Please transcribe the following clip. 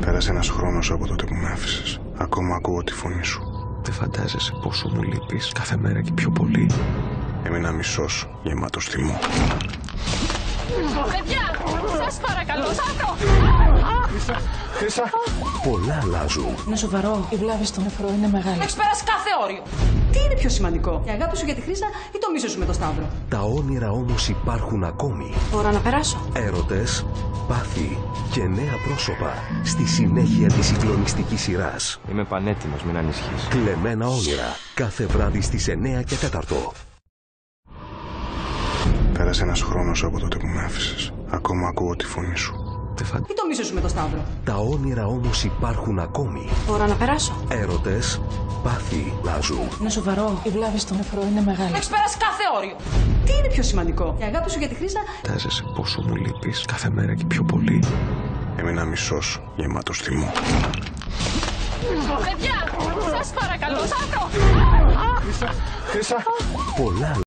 Πέρασε ένας χρόνος από τότε που με άφησες. Ακόμα ακούω τη φωνή σου. Δεν φαντάζεσαι πόσο μου λείπεις κάθε μέρα και πιο πολύ. Έμεινα μισός, γεμάτος θυμό. Παιδιά, σας παρακαλώ, Σάκο! Χρύσα! Πολλά αλλάζουν. Είναι σοβαρό. Οι βλάβες στο νεφρό είναι μεγάλες. Έχεις περάσει κάθε όριο. Τι είναι πιο σημαντικό, η αγάπη σου για τη Χρύσα ή το μίσος σου με το Σταύρο? Τα όνειρα όμως υπάρχουν ακόμη. Μπορώ να περάσω. Έρωτες, πάθη και νέα πρόσωπα στη συνέχεια της συγκλονιστικής σειράς. Είμαι πανέτοιμος, μην ανησυχείς. Κλεμμένα όνειρα. Κάθε βράδυ στις 9 και 4. Πέρασε ένας χρόνος από τότε που με άφησες. Ακόμα ακούω τη φωνή σου. Ή το μίσος σου με το Σταύρο? Τα όνειρα όμως υπάρχουν ακόμη. Μπορώ να περάσω. Έρωτες, πάθη αλλάζουν. Είναι σοβαρό. Οι βλάβες στο νεφρό είναι μεγάλες. Έχεις περάσει κάθε όριο. Τι είναι πιο σημαντικό, η αγάπη σου για τη Χρύσα? Φαντάζεσαι πόσο μου λείπεις κάθε μέρα και πιο πολύ. Έμεινα μισός, γεμάτος θυμό. Παιδιά, σας παρακαλώ, Σάκο! Χρύσα! Πολλά